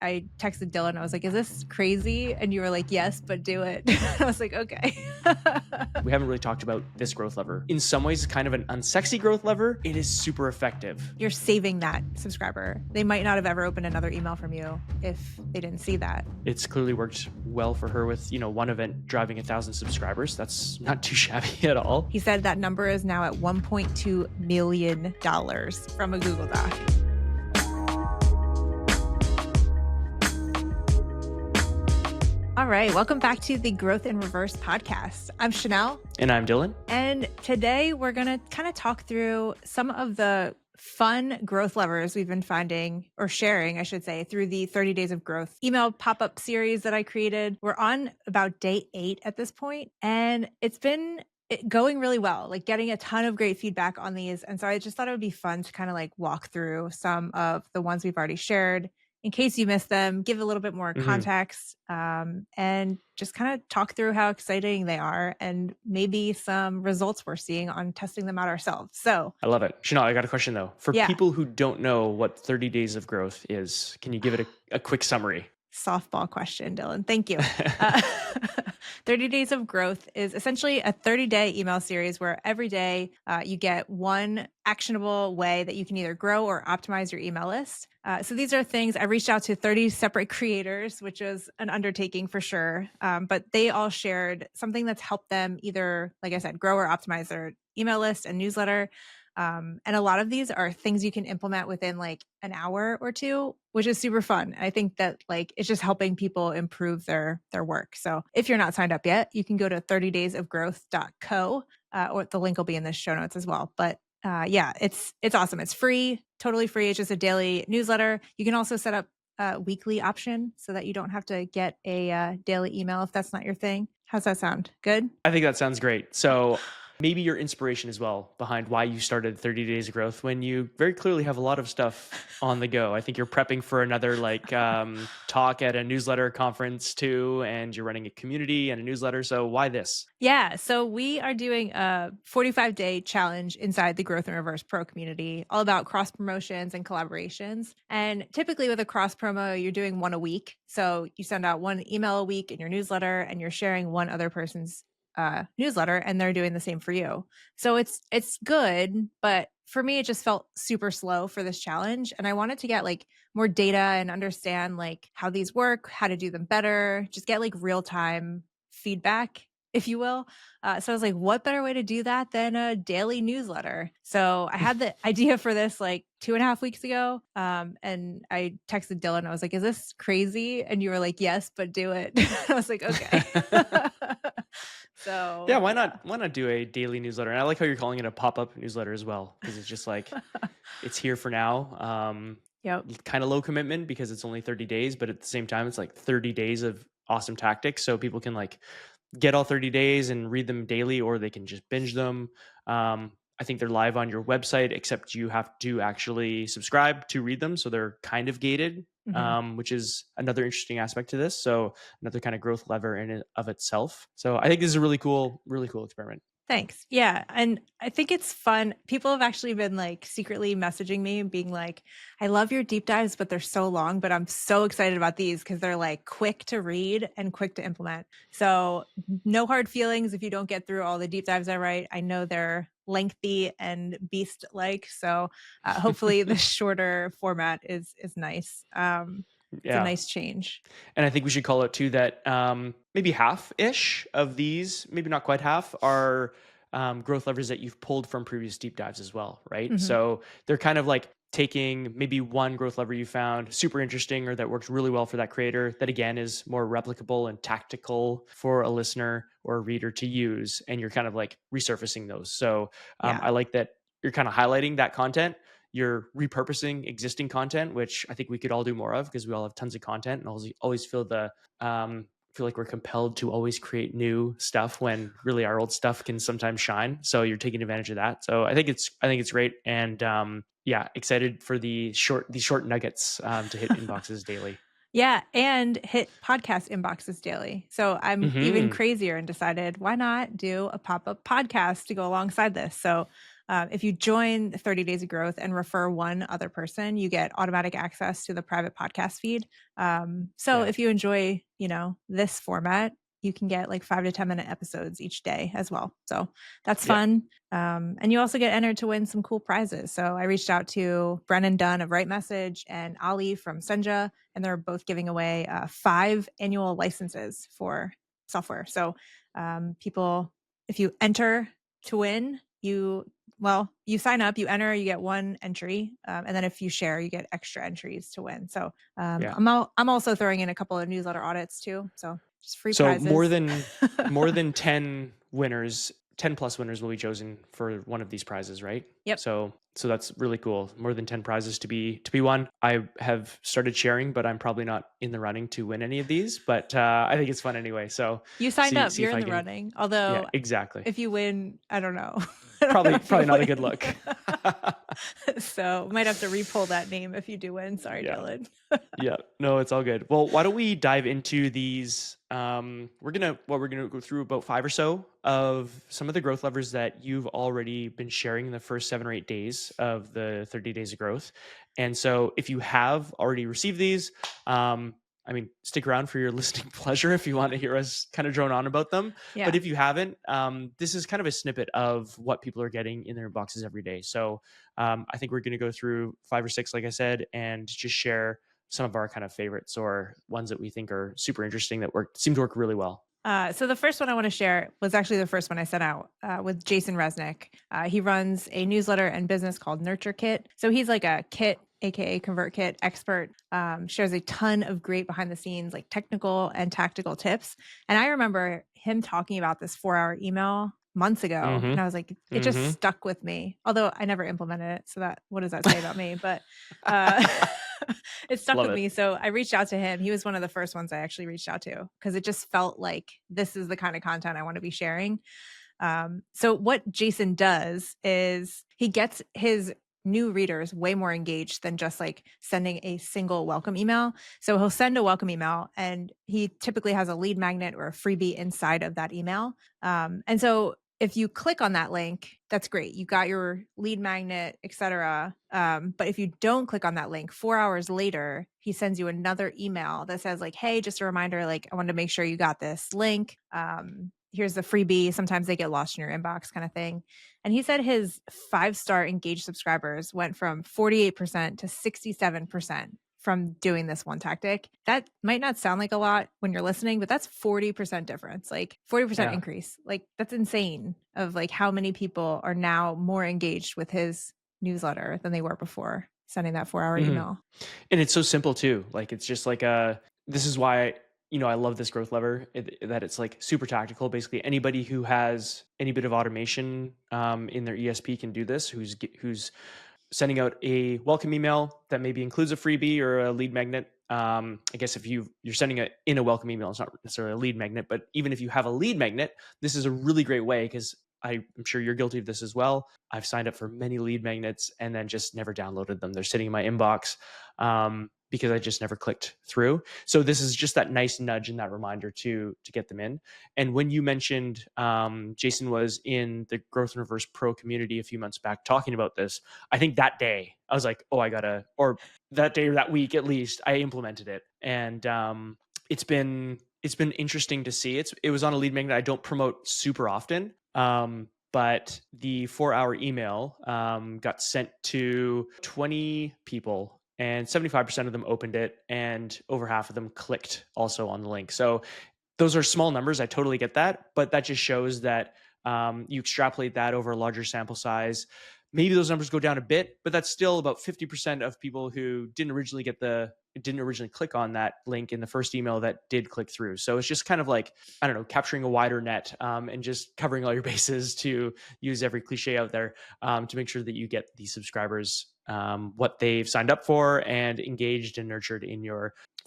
I texted Dylan. I was like, is this crazy? And you were like, yes, but do it. I was like, okay. We haven't really talked about this growth lever. In some ways, it's kind of an unsexy growth lever. It is super effective. You're saving that subscriber. They might not have ever opened another email from you if they didn't see that. It's clearly worked well for her with, one event driving 1,000 subscribers. That's not too shabby at all. He said that number is now at $1.2 million from a Google Doc. All right, welcome back to the Growth in Reverse podcast. I'm Chenell. And I'm Dylan. And today we're going to kind of talk through some of the fun growth levers we've been finding, or sharing, I should say, through the 30 Days of Growth email pop-up series that I created. We're on about day 8 at this point, and it's been going really well, like getting a ton of great feedback on these. And so I just thought it would be fun to kind of like walk through some of the ones we've already shared in case you missed them, give a little bit more context, and just kind of talk through how exciting they are and maybe some results we're seeing on testing them out ourselves. So I love it. Chenell, I got a question though. For people who don't know what 30 Days of Growth is, can you give it a quick summary? Softball question, Dylan. Thank you. 30 Days of Growth is essentially a 30-day email series where every day you get one actionable way that you can either grow or optimize your email list. So these are things, I reached out to 30 separate creators, which was an undertaking for sure. But they all shared something that's helped them either, like I said, grow or optimize their email list and newsletter. And a lot of these are things you can implement within like an hour or two, which is super fun. And I think that like it's just helping people improve their work. So if you're not signed up yet, you can go to 30daysofgrowth.co, or the link will be in the show notes as well. But it's awesome. It's free, totally free. It's just a daily newsletter. You can also set up a weekly option so that you don't have to get a daily email if that's not your thing. How's that sound? Good? I think that sounds great. So maybe your inspiration as well behind why you started 30 Days of Growth when you very clearly have a lot of stuff on the go. I think you're prepping for another talk at a newsletter conference too, and you're running a community and a newsletter. So why this? Yeah, so we are doing a 45-day challenge inside the Growth in Reverse Pro community, all about cross promotions and collaborations. And typically with a cross promo, you're doing one a week. So you send out one email a week in your newsletter and you're sharing one other person's newsletter, and they're doing the same for you. So it's good, but for me, it just felt super slow for this challenge. And I wanted to get like more data and understand like how these work, how to do them better, just get like real-time feedback, if you will. So I was like, what better way to do that than a daily newsletter? So I had the idea for this like 2.5 weeks ago. And I texted Dylan. I was like, is this crazy? And you were like, yes, but do it. I was like, okay. So yeah, why not do a daily newsletter? And I like how you're calling it a pop-up newsletter as well, because it's just like, it's here for now. Kind of low commitment because it's only 30 days, but at the same time, it's like 30 days of awesome tactics. So people can like get all 30 days and read them daily, or they can just binge them. I think they're live on your website, except you have to actually subscribe to read them. So they're kind of gated, which is another interesting aspect to this. So another kind of growth lever in and of itself. So I think this is a really cool experiment. Thanks. Yeah. And I think it's fun. People have actually been like secretly messaging me and being like, I love your deep dives, but they're so long, but I'm so excited about these because they're like quick to read and quick to implement. So no hard feelings if you don't get through all the deep dives I write. I know they're lengthy and beast-like. So hopefully the shorter format is nice. It's a nice change. And I think we should call it too that maybe half-ish of these, maybe not quite half, are growth levers that you've pulled from previous deep dives as well, right? So they're kind of like taking maybe one growth lever you found super interesting or that works really well for that creator that again is more replicable and tactical for a listener or a reader to use, and you're kind of like resurfacing those. So I like that you're kind of highlighting that content. You're repurposing existing content, which I think we could all do more of because we all have tons of content and always feel like we're compelled to always create new stuff when really our old stuff can sometimes shine. So you're taking advantage of that. So I think it's great. And excited for these short nuggets to hit inboxes daily. Yeah, and hit podcast inboxes daily. So I'm even crazier and decided why not do a pop-up podcast to go alongside this. So If you join 30 Days of Growth and refer one other person, you get automatic access to the private podcast feed. So Yeah. if you enjoy, this format, you can get like 5 to 10 minute episodes each day as well. So that's Yeah. fun. And you also get entered to win some cool prizes. So I reached out to Brennan Dunn of Right Message and Olly from Senja, and they're both giving away 5 annual licenses for software. So people, if you enter to win, you sign up, you enter, you get 1 entry, and then if you share, you get extra entries to win. So Yeah. I'm also throwing in a couple of newsletter audits too. So just free So prizes. more than 10 winners, 10 plus winners will be chosen for one of these prizes, right? Yep. So that's really cool. More than 10 prizes to be won. I have started sharing, but I'm probably not in the running to win any of these, but I think it's fun ananyway. So You signed up, see you're if in I the can. running. Yeah, Although exactly. if you win, I don't know. I don't know if you Probably not a good win. look. So might have to re-pull that name if you do win. Sorry, Yeah. Dylan. Yeah, no, it's all good. Well, why don't we dive into these? We're gonna go through about 5 or so of some of the growth levers that you've already been sharing in the first 7 or 8 days of the 30 days of growth. And so, if you have already received these, I mean, stick around for your listening pleasure if you want to hear us kind of drone on about them. Yeah. But if you haven't, this is kind of a snippet of what people are getting in their boxes every day. So I think we're going to go through 5 or 6, like I said, and just share some of our kind of favorites or ones that we think are super interesting that seem to work really well. So the first one I want to share was actually the first one I sent out with Jason Resnick. He runs a newsletter and business called Nurture Kit. So he's like a kit, aka ConvertKit expert, shares a ton of great behind the scenes, like technical and tactical tips. And I remember him talking about this 4-hour email months ago, and I was like, it just Mm-hmm. stuck with me. Although I never implemented it, so that what does that say about me? But uh, it stuck Love with it. me. So I reached out to him. He was one of the first ones I actually reached out to because it just felt like this is the kind of content I want to be sharing. So what Jason does is he gets his new readers way more engaged than just like sending a single welcome email. So he'll send a welcome email and he typically has a lead magnet or a freebie inside of that email. And so if you click on that link, that's great. You got your lead magnet, etc. But if you don't click on that link, 4 hours later, he sends you another email that says like, hey, just a reminder, like I wanted to make sure you got this link. Here's the freebie. Sometimes they get lost in your inbox kind of thing. And he said his 5-star engaged subscribers went from 48% to 67% from doing this one tactic. That might not sound like a lot when you're listening, but that's 40% difference, like 40% Yeah. increase. Like that's insane of like how many people are now more engaged with his newsletter than they were before sending that 4-hour email. And it's so simple too. Like it's just like this is why I love this growth lever that it's like super tactical. Basically, anybody who has any bit of automation in their ESP can do this. Who's sending out a welcome email that maybe includes a freebie or a lead magnet. I guess if you're sending it in a welcome email, it's not necessarily a lead magnet, but even if you have a lead magnet, this is a really great way because I'm sure you're guilty of this as well. I've signed up for many lead magnets and then just never downloaded them. They're sitting in my inbox because I just never clicked through. So this is just that nice nudge and that reminder to get them in. And when you mentioned Jason was in the Growth in Reverse Pro community a few months back talking about this, I think that day I was like, oh, or that day or that week at least, I implemented it. And it's been interesting to see. It was on a lead magnet I don't promote super often. But the 4-hour email got sent to 20 people and 75% of them opened it and over half of them clicked also on the link. So those are small numbers. I totally get that, but that just shows that you extrapolate that over a larger sample size. Maybe those numbers go down a bit, but that's still about 50% of people who didn't originally click on that link in the first email that did click through. So it's just kind of like, I don't know, capturing a wider net and just covering all your bases, to use every cliche out there, to make sure that you get these subscribers what they've signed up for and engaged and nurtured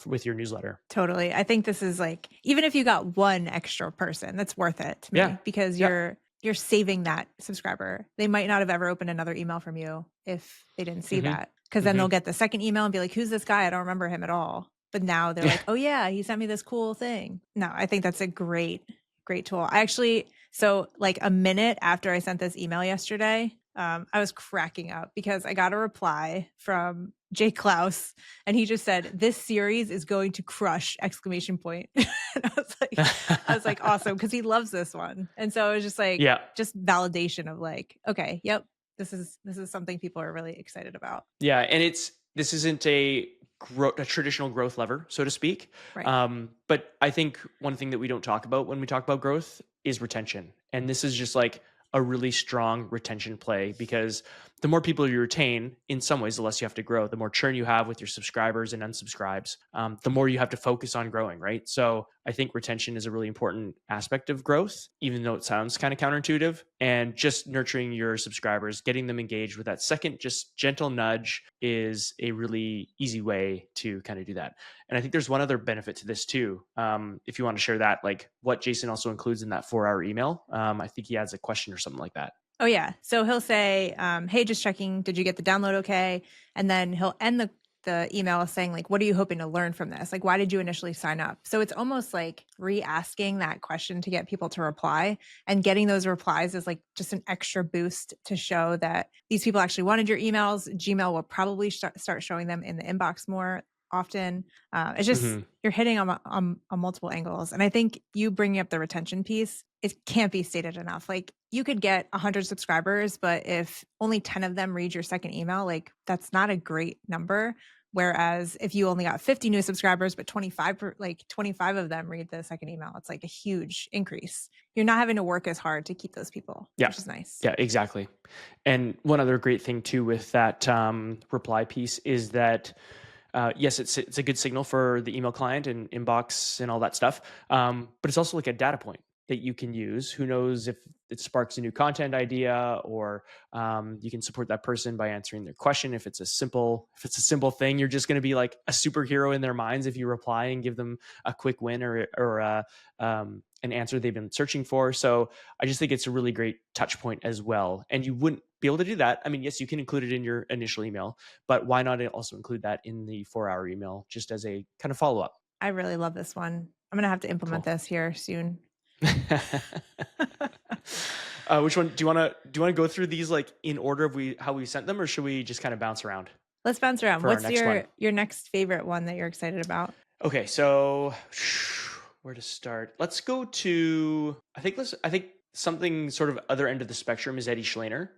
with your newsletter. Totally. I think this is like, even if you got one extra person, that's worth it to me Yeah. because Yeah. you're saving that subscriber. They might not have ever opened another email from you if they didn't see Mm-hmm. that. Because then they'll get the second email and be like, who's this guy? I don't remember him at all. But now they're Yeah. like, oh yeah, he sent me this cool thing. No, I think that's a great tool. So like a minute after I sent this email yesterday, I was cracking up because I got a reply from Jay Klaus and he just said, "This series is going to crush!" exclamation point. And I was like, awesome, because he loves this one. And so it was just like Yeah. just validation of like, okay, yep, this is something people are really excited about. Yeah, and this isn't a traditional growth lever, so to speak. Right. But I think one thing that we don't talk about when we talk about growth is retention, and this is just like a really strong retention play because the more people you retain, in some ways, the less you have to grow. The more churn you have with your subscribers and unsubscribes, the more you have to focus on growing, right? So I think retention is a really important aspect of growth, even though it sounds kind of counterintuitive. And just nurturing your subscribers, getting them engaged with that second, just gentle nudge is a really easy way to kind of do that. And I think there's one other benefit to this too. If you want to share that, like what Jason also includes in that 4-hour email, I think he adds a question or something like that. Oh yeah. So he'll say, "Hey, just checking. Did you get the download okay?" And then he'll end the email saying like, "What are you hoping to learn from this? Like, why did you initially sign up?" So it's almost like re-asking that question to get people to reply, and getting those replies is like just an extra boost to show that these people actually wanted your emails. Gmail will probably start showing them in the inbox more often. It's just Hmm. you're hitting on multiple angles, and I think you bringing up the retention piece, it can't be stated enough. Like you could get 100 subscribers, but if only 10 of them read your second email, like that's not a great number. Whereas if you only got 50 new subscribers, but 25 of them read the second email, it's like a huge increase. You're not having to work as hard to keep those people, Yeah. which is nice. Yeah, exactly. And one other great thing too with that reply piece is that yes, it's a good signal for the email client and inbox and all that stuff. But it's also like a data point that you can use. Who knows if it sparks a new content idea, or you can support that person by answering their question. If it's a simple thing, you're just going to be like a superhero in their minds if you reply and give them a quick win or an answer they've been searching for. So I just think it's a really great touch point as well. And you wouldn't be able to do that. I mean, yes, you can include it in your initial email, but why not also include that in the 4-hour email just as a kind of follow up? I really love this one. I'm going to have to implement Cool. this here soon. Which one do you want to go through these like in order of how we sent them, or should we just kind of bounce around Let's bounce around. for our What's next one? your next favorite one that you're excited about? Okay, so where to start? Let's go to I think something sort of other end of the spectrum is Eddie Shleyner.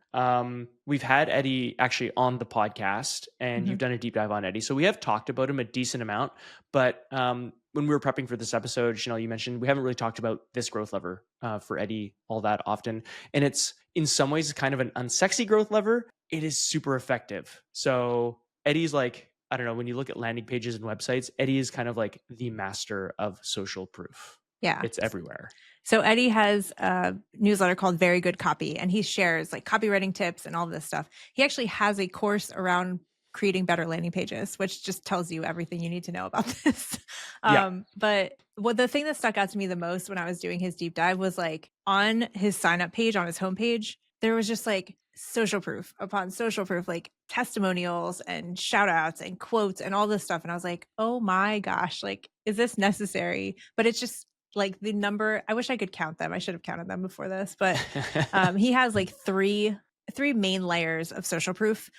We've had Eddie actually on the podcast, and Mhm. you've done a deep dive on Eddie, so we have talked about him a decent amount. But when we were prepping for this episode, Chenell, you mentioned we haven't really talked about this growth lever for Eddie all that often, and it's in some ways kind of an unsexy growth lever. It is super effective. So Eddie's like, I don't know, when you look at landing pages and websites, Eddie is kind of like the master of social proof. Yeah. It's everywhere. So Eddie has a newsletter called Very Good Copy, and he shares like copywriting tips and all this stuff. He actually has a course around creating better landing pages, which just tells you everything you need to know about this. Yeah. But what the thing that stuck out to me the most when I was doing his deep dive was like on his sign up page, on his homepage, there was just like social proof upon social proof, like testimonials and shout outs and quotes and all this stuff. And I was like, oh my gosh, like, is this necessary? But it's just like the number, I wish I could count them. I should have counted them before this, but he has like three main layers of social proof.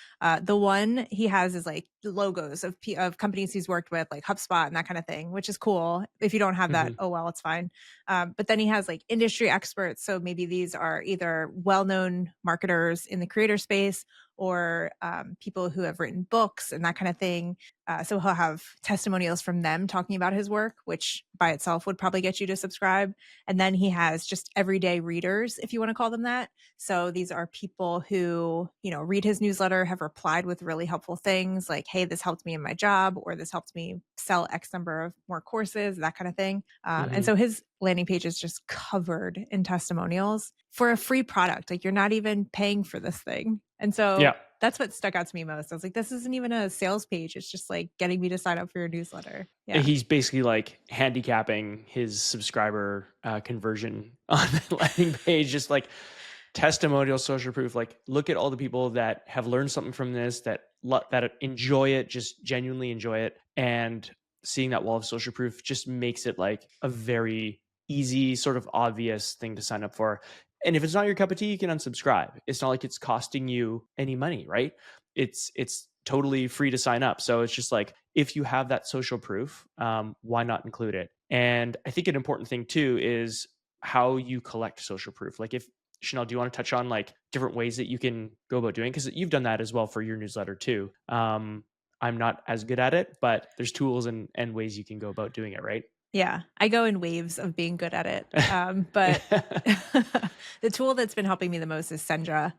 The one he has is like logos of companies he's worked with, like HubSpot and that kind of thing, which is cool. If you don't have that, Mhm. oh well, it's fine. But then he has like industry experts. So maybe these are either well-known marketers in the creator space or people who have written books and that kind of thing. So he'll have testimonials from them talking about his work, which by itself would probably get you to subscribe. And then he has just everyday readers, if you want to call them that. So these are people who, read his newsletter, have replied with really helpful things like, hey, this helped me in my job, or this helped me sell X number of more courses, that kind of thing. And Mhm. so his landing page is just covered in testimonials for a free product. Like you're not even paying for this thing. And so Yeah. that's what stuck out to me most. I was like, this isn't even a sales page. It's just like getting me to sign up for your newsletter. Yeah. He's basically like handicapping his subscriber conversion on the landing page, just like testimonial social proof. Like, look at all the people that have learned something from this, that enjoy it, just genuinely enjoy it, and seeing that wall of social proof just makes it like a very easy, sort of obvious thing to sign up for. And if it's not your cup of tea, you can unsubscribe. It's not like it's costing you any money, right? It's totally free to sign up. So it's just like, if you have that social proof, why not include it? And I think an important thing too is how you collect social proof. Like, if Chenell, do you want to touch on like different ways that you can go about doing? Because you've done that as well for your newsletter too. I'm not as good at it, but there's tools and ways you can go about doing it, right? Yeah, I go in waves of being good at it. But the tool that's been helping me the most is Senja,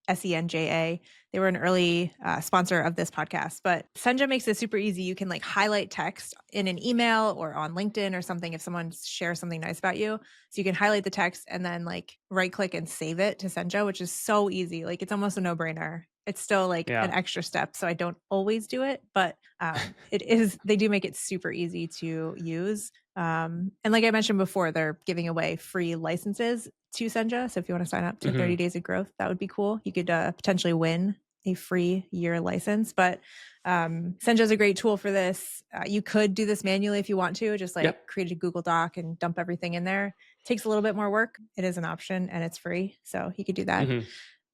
Senja. They were an early sponsor of this podcast, but Senja makes it super easy. You can like highlight text in an email or on LinkedIn or something if someone shares something nice about you. So you can highlight the text and then like right click and save it to Senja, which is so easy. Like it's almost a no-brainer. It's still like an Yeah. extra step. So I don't always do it, but it is, they do make it super easy to use. And like I mentioned before, they're giving away free licenses to Senja. So if you want to sign up to 30 days of growth, that would be cool. You could potentially win a free year license, but Senja is a great tool for this. You could do this manually if you want to, just like create a Google Doc and dump everything in there. It takes a little bit more work. It is an option and it's free. So you could do that.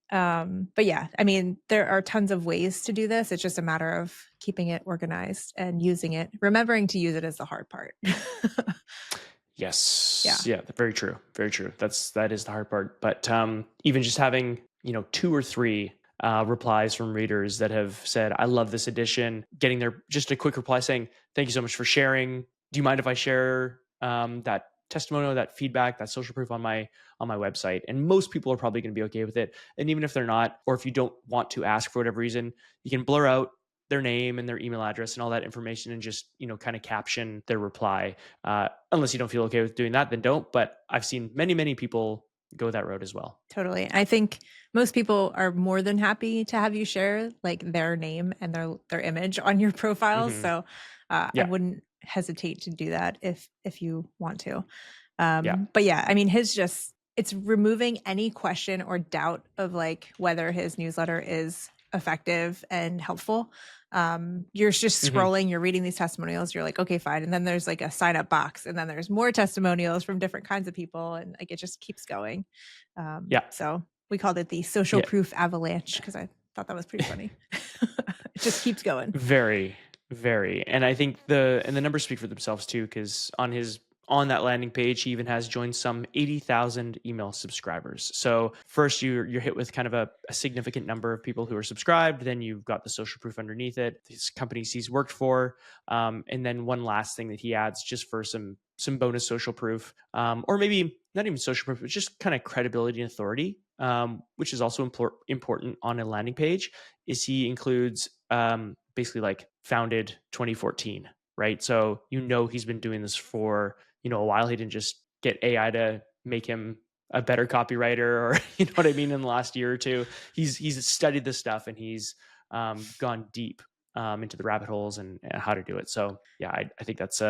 But yeah, I mean, there are tons of ways to do this. It's just a matter of keeping it organized and using it. Remembering to use it is the hard part. Yes. Yeah. Very true. Very true. That is the hard part. But even just having, 2 or 3 replies from readers that have said, I love this edition, getting their just a quick reply saying, thank you so much for sharing. Do you mind if I share that testimonial, that feedback, that social proof on my website? And most people are probably going to be okay with it. And even if they're not, or if you don't want to ask for whatever reason, you can blur out their name and their email address and all that information and just, kind of caption their reply. Unless you don't feel okay with doing that, then don't. But I've seen many, many people go that road as well. Totally. I think most people are more than happy to have you share like their name and their image on your profile. So I wouldn't hesitate to do that if you want to. But yeah, I mean, it's removing any question or doubt of like whether his newsletter is effective and helpful. You're just scrolling, you're reading these testimonials, you're like, okay, fine. And then there's like a sign up box, and then there's more testimonials from different kinds of people, and like it just keeps going. So we called it the social proof avalanche because I thought that was pretty funny. It just keeps going. Very, very. And I think the numbers speak for themselves too, because on that landing page, he even has joined some 80,000 email subscribers. So first you're hit with kind of a significant number of people who are subscribed. Then you've got the social proof underneath it, these companies he's worked for. And then one last thing that he adds just for some bonus social proof, or maybe not even social proof, but just kind of credibility and authority, which is also important on a landing page, is he includes basically like founded 2014, right? So he's been doing this for a while. He didn't just get AI to make him a better copywriter, or you know what I mean, in the last year or two. He's studied this stuff, and he's gone deep into the rabbit holes and how to do it. So yeah, I think that's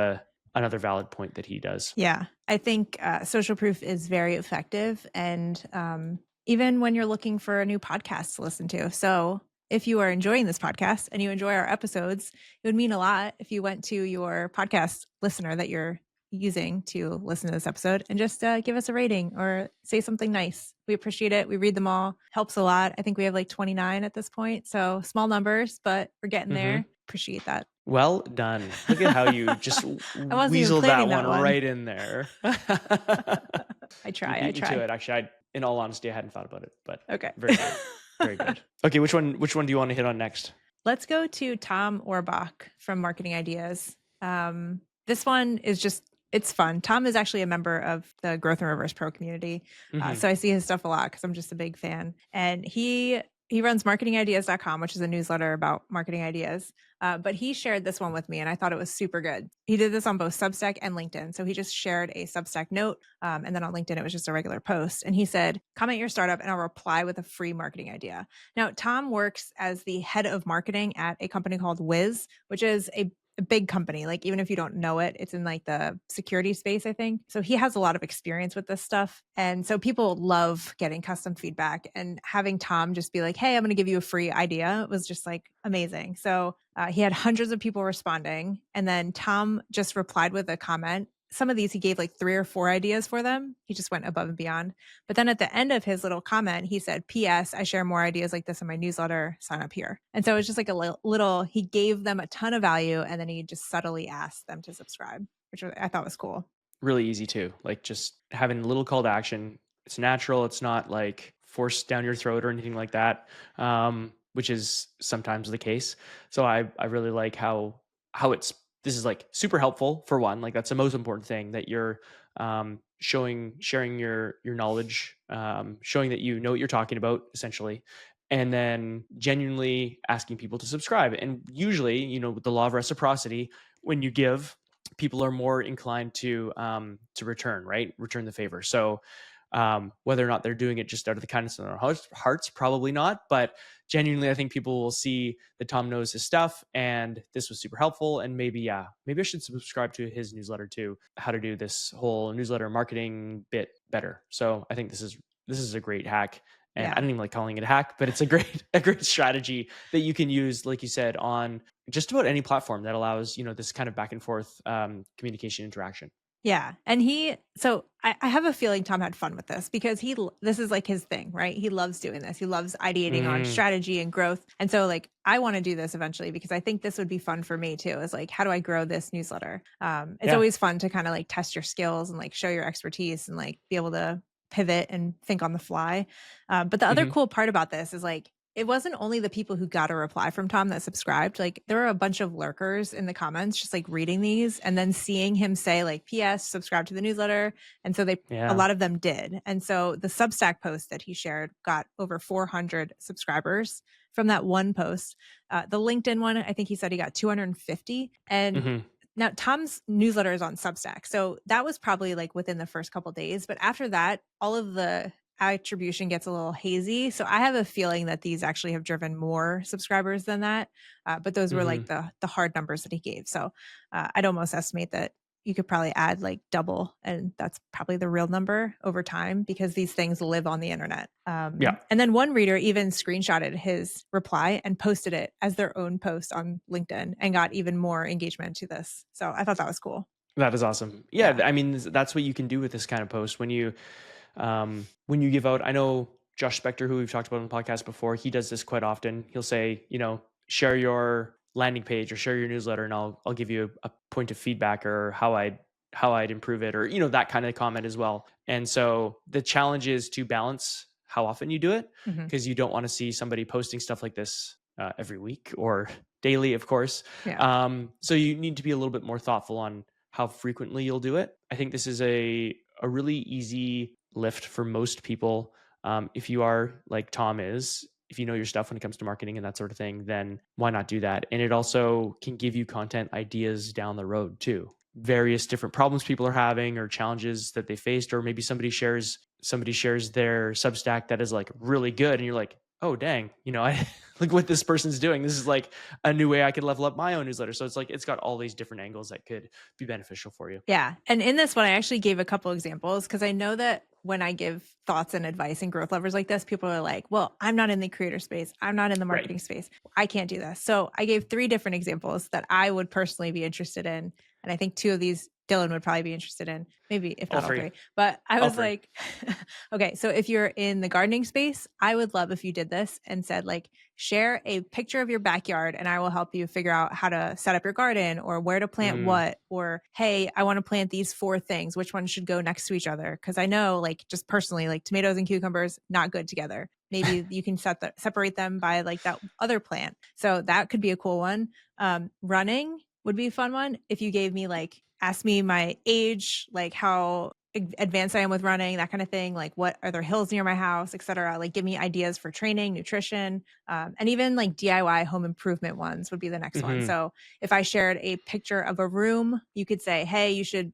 another valid point that he does. Yeah, I think social proof is very effective, and even when you're looking for a new podcast to listen to. So if you are enjoying this podcast and you enjoy our episodes, it would mean a lot if you went to your podcast listener that you're using to listen to this episode and just give us a rating or say something nice. We appreciate it. We read them all. Helps a lot. I think we have like 29 at this point. So small numbers, but we're getting there. Appreciate that. Well done. Look at how you just weaseled that one right in there. I try. You beat me to it. Actually, in all honesty, I hadn't thought about it, but okay. Very good. Very good. Okay, which one do you want to hit on next? Let's go to Tom Orbach from Marketing Ideas. This one is it's fun. Tom is actually a member of the Growth and Reverse Pro community. So I see his stuff a lot because I'm just a big fan. And he runs marketingideas.com, which is a newsletter about marketing ideas. But he shared this one with me, and I thought it was super good. He did this on both Substack and LinkedIn. So he just shared a Substack note, and then on LinkedIn, it was just a regular post. And he said, comment your startup, and I'll reply with a free marketing idea. Now, Tom works as the head of marketing at a company called Wiz, which is a big company. Like, even if you don't know it, it's in like the security space, I think. So he has a lot of experience with this stuff. And so people love getting custom feedback, and having Tom just be like, hey, I'm going to give you a free idea was just like amazing. So he had hundreds of people responding. And then Tom just replied with a comment some of these he gave like 3 or 4 ideas for them. He just went above and beyond. But then at the end of his little comment, he said, "P.S. I share more ideas like this in my newsletter. Sign up here." And so it was just like a little, he gave them a ton of value, and then he just subtly asked them to subscribe, which I thought was cool. Really easy too. Like just having a little call to action. It's natural. It's not like forced down your throat or anything like that, which is sometimes the case. So I really like how it's this is like super helpful for one. Like that's the most important thing that you're sharing your knowledge, showing that you know what you're talking about essentially, and then genuinely asking people to subscribe. And usually, with the law of reciprocity, when you give, people are more inclined to return, right? Return the favor. So whether or not they're doing it just out of the kindness of their hearts, probably not. But genuinely, I think people will see that Tom knows his stuff, and this was super helpful. And maybe I should subscribe to his newsletter too. How to do this whole newsletter marketing bit better. So I think this is a great hack. And I don't even like calling it a hack, but it's a great strategy that you can use, like you said, on just about any platform that allows, this kind of back and forth communication interaction. Yeah. And I have a feeling Tom had fun with this because this is like his thing, right? He loves doing this. He loves ideating on strategy and growth. And so like, I want to do this eventually because I think this would be fun for me too, is like, how do I grow this newsletter? It's always fun to kind of like test your skills and like show your expertise and like be able to pivot and think on the fly. But the other cool part about this is like, it wasn't only the people who got a reply from Tom that subscribed. Like there were a bunch of lurkers in the comments, just like reading these and then seeing him say like, "P.S. subscribe to the newsletter." And so a lot of them did. And so the Substack post that he shared got over 400 subscribers from that one post. The LinkedIn one, I think he said he got 250. And now Tom's newsletter is on Substack. So that was probably like within the first couple of days. But after that, all of the attribution gets a little hazy. So I have a feeling that these actually have driven more subscribers than that. But those were like the hard numbers that he gave. So I'd almost estimate that you could probably add like double, and that's probably the real number over time because these things live on the internet. And then one reader even screenshotted his reply and posted it as their own post on LinkedIn and got even more engagement to this. So I thought that was cool. That is awesome. Yeah. I mean, that's what you can do with this kind of post when you give out. I know Josh Spector, who we've talked about on the podcast before, he does this quite often. He'll say, share your landing page or share your newsletter, and I'll give you a point of feedback or how I'd improve it, or that kind of comment as well. And so the challenge is to balance how often you do it, because you don't want to see somebody posting stuff like this every week or daily, of course. So you need to be a little bit more thoughtful on how frequently you'll do it. I think this is a really easy lift for most people. If you are like Tom is, if you know your stuff when it comes to marketing and that sort of thing, then why not do that? And it also can give you content ideas down the road too. Various different problems people are having or challenges that they faced, or maybe somebody shares their Substack that is like really good, and you're like, oh dang, I look what this person's doing. This is like a new way I could level up my own newsletter. So it's like it's got all these different angles that could be beneficial for you. Yeah. And in this one, I actually gave a couple examples because I know that when I give thoughts and advice and growth levers like this, people are like, well, I'm not in the creator space. I'm not in the marketing space. I can't do this. So I gave 3 different examples that I would personally be interested in. And I think 2 of these Dylan would probably be interested in, maybe if not all 3. But I was like, okay, so if you're in the gardening space, I would love if you did this and said like, share a picture of your backyard and I will help you figure out how to set up your garden or where to plant what, or, hey, I want to plant these 4 things. Which one should go next to each other? Because I know like just personally, like tomatoes and cucumbers, not good together. Maybe you can separate them by like that other plant. So that could be a cool one. Running would be a fun one. If you gave me like, ask me my age, like how advanced I am with running, that kind of thing. Like what are there hills near my house, etc. Like give me ideas for training, nutrition, and even like DIY home improvement ones would be the next one. So if I shared a picture of a room, you could say, hey, you should,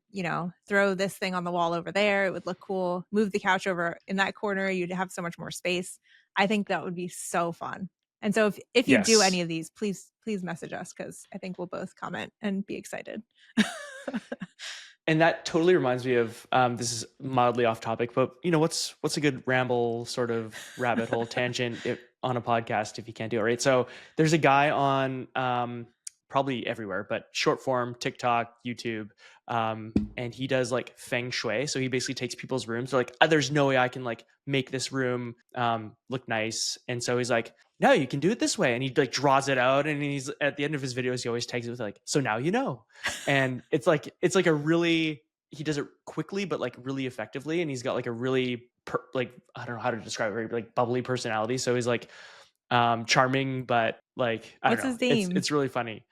throw this thing on the wall over there. It would look cool. Move the couch over in that corner. You'd have so much more space. I think that would be so fun. And so if you do any of these, please message us because I think we'll both comment and be excited. And that totally reminds me of this is mildly off topic, but what's a good ramble sort of rabbit hole tangent on a podcast if you can't do it, right? So there's a guy on probably everywhere, but short form, TikTok, YouTube. And he does like feng shui. So he basically takes people's rooms. They're like, there's no way I can like make this room look nice. And so he's like, no, you can do it this way. And he like draws it out. And he's at the end of his videos, he always tags it with like, so now you know. And it's like a really, he does it quickly, but like really effectively. And he's got like a really like, I don't know how to describe it, very like bubbly personality. So he's like charming, but like, I don't What's know. his name? It's really funny.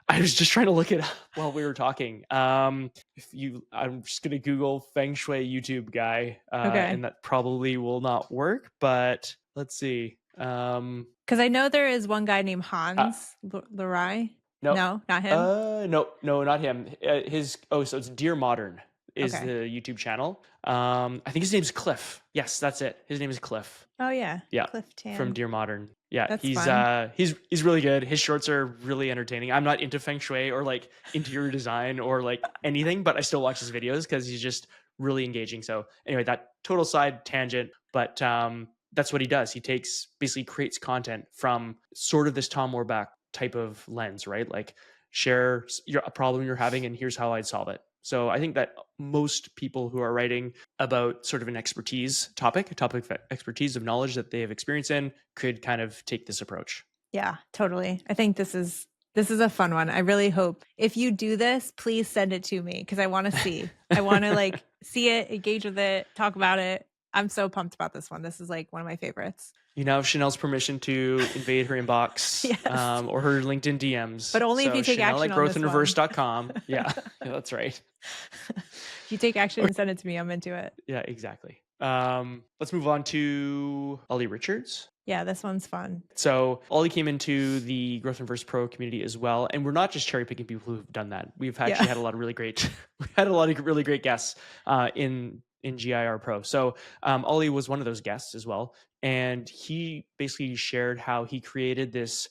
I was just trying to look it up while we were talking. I'm just gonna Google feng shui YouTube guy, Okay. and that probably will not work. But let's see. Because I know there is one guy named Hans Lerai. No, No, not him. no, not him. So it's Dear Modern is Okay. the YouTube channel. I think his name's Cliff. Yes, that's it. His name is Cliff. Oh yeah. Yeah, Cliff Tan. from Dear Modern. Yeah, That's he's fun. he's really good. His shorts are really entertaining. I'm not into feng shui or like interior design or like anything, but I still watch his videos because he's just really engaging. So anyway, that total side tangent, but that's what he does. He basically creates content from sort of this Tom Orbach type of lens, right? Like share a problem you're having and here's how I'd solve it. So I think that most people who are writing about sort of an expertise topic, a topic of expertise of knowledge that they have experience in, could kind of take this approach. Yeah, totally. I think this is a fun one. I really hope if you do this, please send it to me because I want to see. I want to like see it, engage with it, talk about it. I'm so pumped about this one. This is like one of my favorites. You now have Chenell's permission to invade her inbox Yes. Or her LinkedIn DMs. But only if you take action on this one. ChenellAtGrowthinReverse.com. Yeah, that's right. If you take action and send it to me, I'm into it. Yeah, exactly. Let's move on to Olly Richards. Yeah, this one's fun. So Olly came into the Growth Reverse Pro community as well, and we're not just cherry picking people who've done that. We've actually had a lot of really great, we had a lot of really great guests in GIR Pro. So Olly was one of those guests as well, and he basically shared how he created this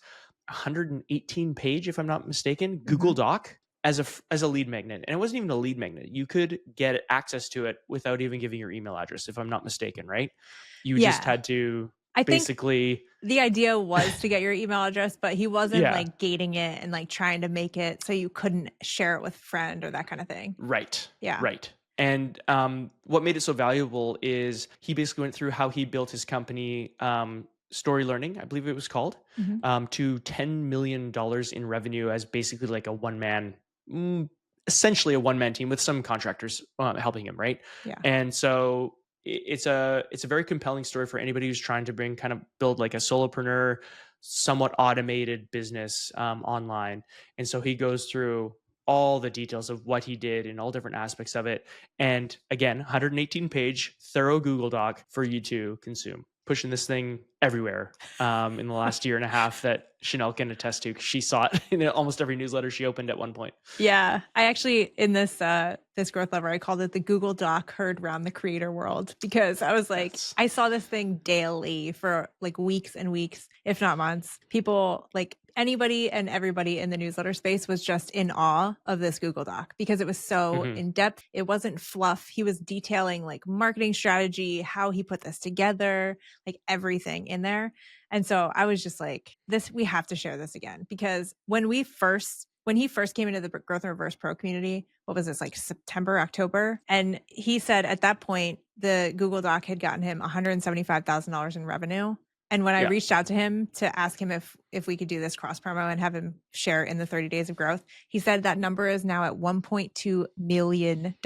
118 page, if I'm not mistaken, Google Doc as a lead magnet. And it wasn't even a lead magnet. You could get access to it without even giving your email address, if I'm not mistaken, right? You just had to basically, think the idea was to get your email address, but he wasn't like gating it and like trying to make it so you couldn't share it with a friend or that kind of thing. Right. Yeah. Right. And what made it so valuable is he basically went through how he built his company, Story Learning, I believe it was called, to $10 million in revenue as basically like essentially a one-man team with some contractors helping him, right? Yeah. And so it's a very compelling story for anybody who's trying to build like a solopreneur, somewhat automated business online. And so he goes through all the details of what he did and all different aspects of it. And again, 118 page thorough Google Doc for you to consume. Pushing this thing everywhere in the last year and a half that Chenell can attest to. She saw it in almost every newsletter she opened at one point. Yeah. I actually, in this growth lever, I called it the Google Doc heard around the creator world because I was like, I saw this thing daily for like weeks and weeks, if not months. People like anybody and everybody in the newsletter space was just in awe of this Google Doc because it was so in depth. It wasn't fluff. He was detailing like marketing strategy, how he put this together, like everything in there. And so I was just like, we have to share this again because when he first came into the Growth and Reverse Pro community, what was this, like September, October? And he said at that point, the Google Doc had gotten him $175,000 in revenue. And when I reached out to him to ask him if we could do this cross promo and have him share in the 30 days of growth, he said that number is now at $1.2 million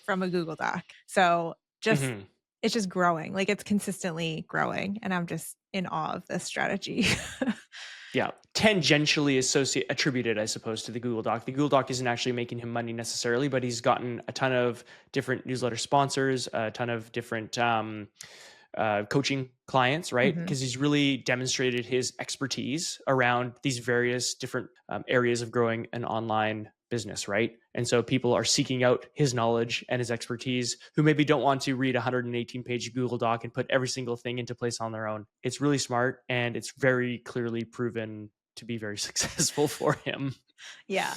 from a Google Doc. So it's just growing. Like it's consistently growing. And I'm just in awe of this strategy. Yeah. Tangentially attributed, I suppose, to the Google Doc. The Google Doc isn't actually making him money necessarily, but he's gotten a ton of different newsletter sponsors, a ton of different coaching clients, right? Because he's really demonstrated his expertise around these various different areas of growing an online business, right? And so people are seeking out his knowledge and his expertise who maybe don't want to read a 118-page Google Doc and put every single thing into place on their own. It's really smart and it's very clearly proven to be very successful for him. Yeah.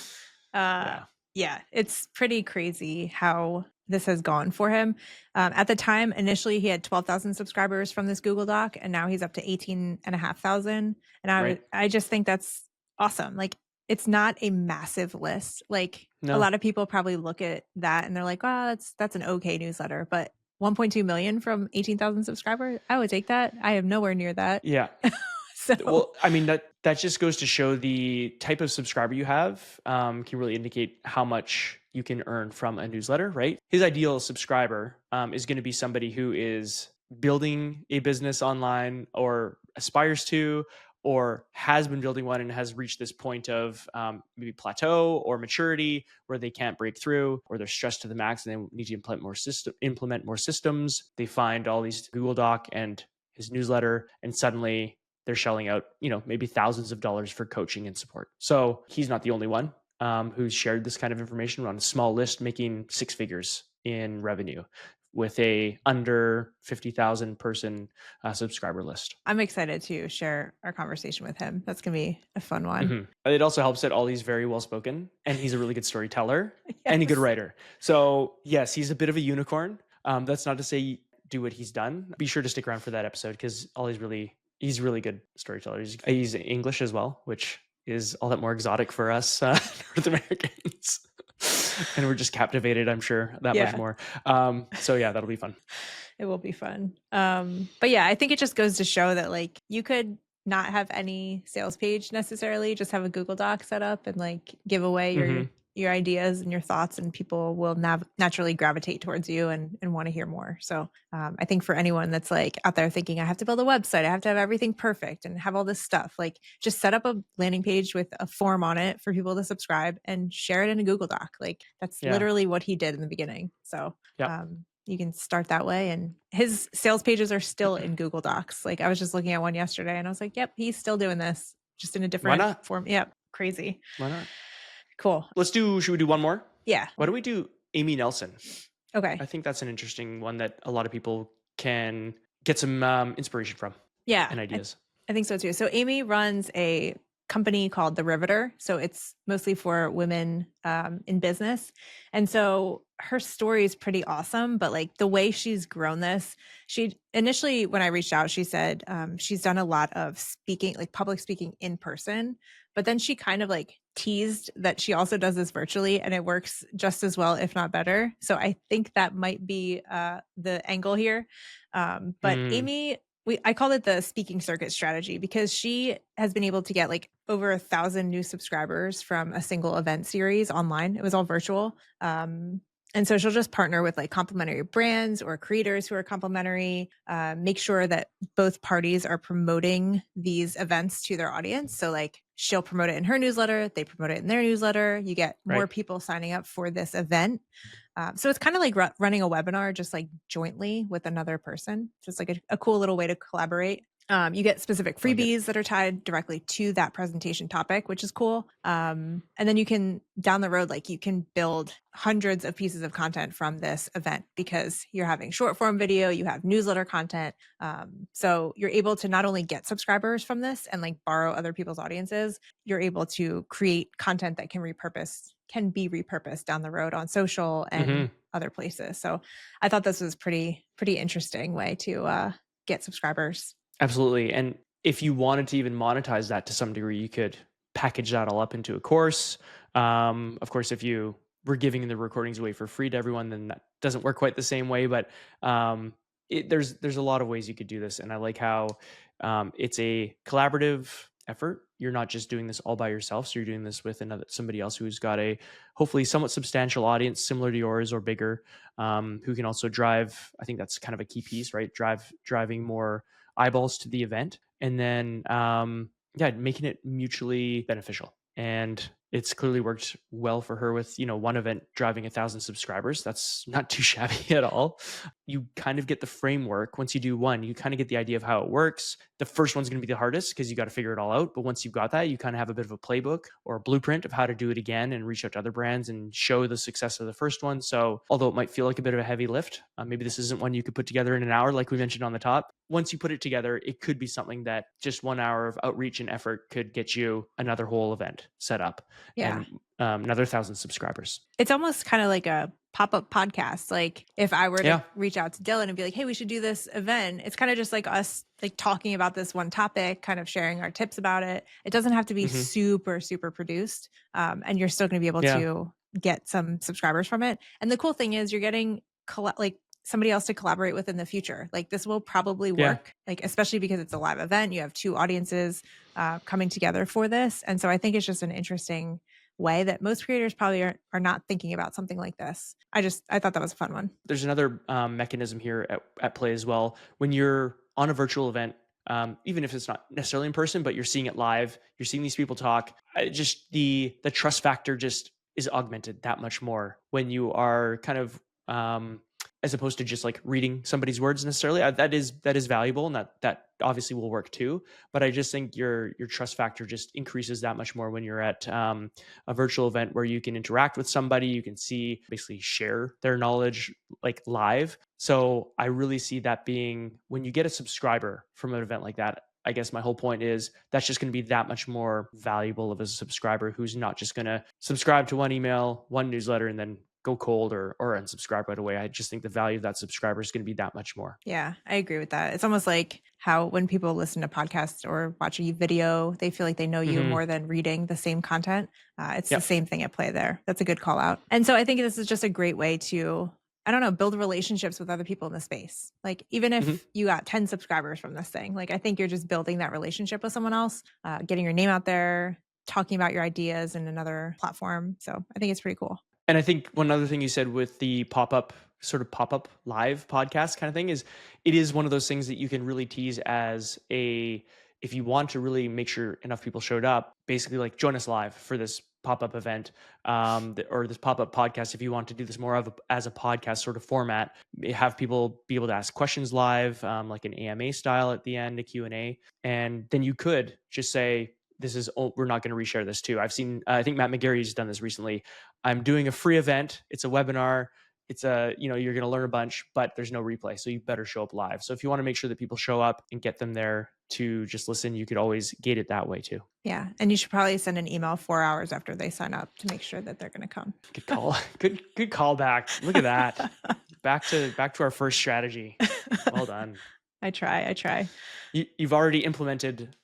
Yeah, it's pretty crazy how this has gone for him. At the time, initially, he had 12,000 subscribers from this Google Doc, and now he's up to 18,500. And I just think that's awesome. Like it's not a massive list. Like a No. lot of people probably look at that and they're like, oh, that's an okay newsletter. But 1.2 million from 18,000 subscribers, I would take that. I am nowhere near that. Yeah. So Well, I mean, that just goes to show the type of subscriber you have can really indicate how much you can earn from a newsletter, right? His ideal subscriber is going to be somebody who is building a business online or aspires to, or has been building one and has reached this point of maybe plateau or maturity where they can't break through, or they're stressed to the max and they need to implement more systems. They find all these Google Doc and his newsletter, and suddenly they're shelling out, maybe thousands of dollars for coaching and support. So he's not the only one who's shared this kind of information on a small list, making six figures in revenue with a under 50,000 person subscriber list. I'm excited to share our conversation with him. That's going to be a fun one. It also helps that Ollie's very well spoken and he's a really good storyteller and a good Yes. writer. So yes, he's a bit of a unicorn. That's not to say do what he's done. Be sure to stick around for that episode because he's a really good storyteller. He's English as well, which is all that more exotic for us North Americans. And we're just captivated, I'm sure, that much more. So yeah, that'll be fun. It will be fun. But yeah, I think it just goes to show that like you could not have any sales page necessarily, just have a Google Doc set up and like give away your ideas and your thoughts, and people will naturally gravitate towards you and want to hear more. So I think for anyone that's like out there thinking, I have to build a website, I have to have everything perfect and have all this stuff, like just set up a landing page with a form on it for people to subscribe and share it in a Google Doc. Like that's literally what he did in the beginning. So you can start that way. And his sales pages are still in Google Docs. Like I was just looking at one yesterday and I was like, yep, he's still doing this, just in a different form. Yep. Crazy. Why not? Cool. Should we do one more? Yeah. Why don't we do Amy Nelson? Okay. I think that's an interesting one that a lot of people can get some inspiration from. Yeah. And ideas. I think so too. So Amy runs a company called The Riveter. So it's mostly for women in business. And so her story is pretty awesome, but like the way she's grown this, she initially, when I reached out, she said she's done a lot of speaking, like public speaking in person, but then she kind of like teased that she also does this virtually and it works just as well, if not better. So I think that might be the angle here. But Amy, I called it the speaking circuit strategy because she has been able to get like over 1,000 new subscribers from a single event series online. It was all virtual. And so she'll just partner with like complementary brands or creators who are complementary, make sure that both parties are promoting these events to their audience. So like she'll promote it in her newsletter, they promote it in their newsletter. You get more people signing up for this event. So it's kind of like running a webinar, just like jointly with another person. Just like a cool little way to collaborate. You get specific freebies that are tied directly to that presentation topic, which is cool. And then you can, down the road, like you can build hundreds of pieces of content from this event because you're having short form video, you have newsletter content. So you're able to not only get subscribers from this and like borrow other people's audiences, you're able to create content that can be repurposed down the road on social and other places. So I thought this was pretty interesting way to get subscribers. Absolutely. And if you wanted to even monetize that to some degree, you could package that all up into a course. Of course, if you were giving the recordings away for free to everyone, then that doesn't work quite the same way. But there's a lot of ways you could do this. And I like how it's a collaborative effort. You're not just doing this all by yourself. So you're doing this with somebody else who's got a hopefully somewhat substantial audience similar to yours or bigger, who can also drive. I think that's kind of a key piece, right? Driving more eyeballs to the event, and then making it mutually beneficial. And it's clearly worked well for her with one event driving 1,000 subscribers. That's not too shabby at all. You kind of get the framework. Once you do one, you kind of get the idea of how it works. The first one's going to be the hardest because you got to figure it all out. But once you've got that, you kind of have a bit of a playbook or a blueprint of how to do it again and reach out to other brands and show the success of the first one. So although it might feel like a bit of a heavy lift, maybe this isn't one you could put together in an hour, like we mentioned on the top. Once you put it together, it could be something that just 1 hour of outreach and effort could get you another whole event set up and another 1,000 subscribers. It's almost kind of like a pop-up podcasts. Like if I were to Yeah. reach out to Dylan and be like, hey, we should do this event, it's kind of just like us like talking about this one topic, kind of sharing our tips about it. It doesn't have to be hmm super, super produced. And you're still going to be able Yeah. to get some subscribers from it. And the cool thing is you're getting like somebody else to collaborate with in the future. Like this will probably Yeah. work, like especially because it's a live event. You have two audiences coming together for this. And so I think it's just an interesting way that most creators probably are not thinking about something like this. I thought that was a fun one. There's another mechanism here at play as well. When you're on a virtual event, even if it's not necessarily in person, but you're seeing it live, you're seeing these people talk, just the trust factor just is augmented that much more when you are kind of as opposed to just like reading somebody's words necessarily. That is valuable, and that obviously will work too. But I just think your trust factor just increases that much more when you're at a virtual event where you can interact with somebody, you can see, basically share their knowledge like live. So I really see that being, when you get a subscriber from an event like that, I guess my whole point is that's just going to be that much more valuable of a subscriber who's not just going to subscribe to one email, one newsletter, and then go cold or unsubscribe right away. I just think the value of that subscriber is going to be that much more. Yeah, I agree with that. It's almost like how when people listen to podcasts or watch a video, they feel like they know you more than reading the same content. It's the Yep. same thing at play there. That's a good call out. And so I think this is just a great way to, I don't know, build relationships with other people in the space. Like even Mhm. if you got 10 subscribers from this thing, like I think you're just building that relationship with someone else, getting your name out there, talking about your ideas in another platform. So I think it's pretty cool. And I think one other thing you said with the pop-up live podcast kind of thing is, it is one of those things that you can really tease as a, if you want to really make sure enough people showed up, basically like join us live for this pop-up event, or this pop-up podcast. If you want to do this more of as a podcast sort of format, have people be able to ask questions live, like an AMA style at the end, a Q&A. And then you could just say, we're not going to reshare this too. I've seen, I think Matt McGarry's done this recently. I'm doing a free event. It's a webinar. It's you're going to learn a bunch, but there's no replay. So you better show up live. So if you want to make sure that people show up and get them there to just listen, you could always gate it that way too. Yeah. And you should probably send an email 4 hours after they sign up to make sure that they're going to come. Good call. Good call back. Look at that. Back to our first strategy. Well done. I try. You've already implemented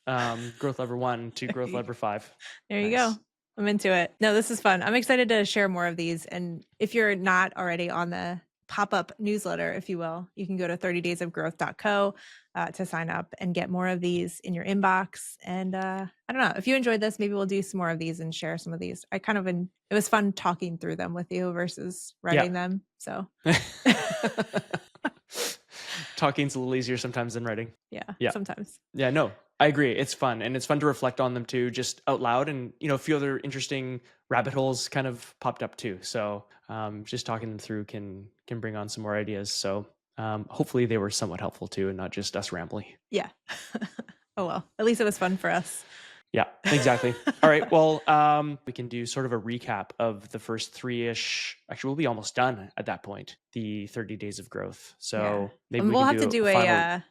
growth lever 1 to growth lever 5. There you go. I'm into it. No, this is fun. I'm excited to share more of these. And if you're not already on the pop-up newsletter, if you will, you can go to 30daysofgrowth.co to sign up and get more of these in your inbox. And I don't know, if you enjoyed this, maybe we'll do some more of these and share some of these. It was fun talking through them with you versus writing them. So talking's a little easier sometimes than writing. Yeah, sometimes. Yeah, no, I agree. It's fun, and it's fun to reflect on them too, just out loud. And a few other interesting rabbit holes kind of popped up too. So just talking them through can bring on some more ideas. So hopefully they were somewhat helpful too, and not just us rambling. Yeah. Oh well, at least it was fun for us. Yeah, exactly. All right. Well, we can do sort of a recap of the first 3-ish. Actually, we'll be almost done at that point. The 30 days of growth. So maybe we'll have to do a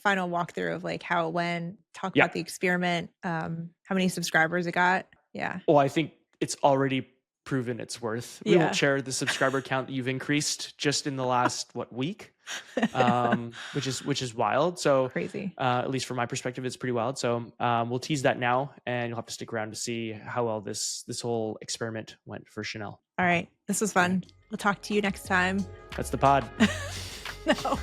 final walkthrough of like how it went. Talk about the experiment. How many subscribers it got. Yeah. Well, I think it's already proven its worth. We won't share the subscriber count that you've increased just in the last week, which is wild. So crazy. At least from my perspective, it's pretty wild. So we'll tease that now, and you'll have to stick around to see how well this whole experiment went for Chenell. All right, this was fun. We'll talk to you next time. That's the pod. No.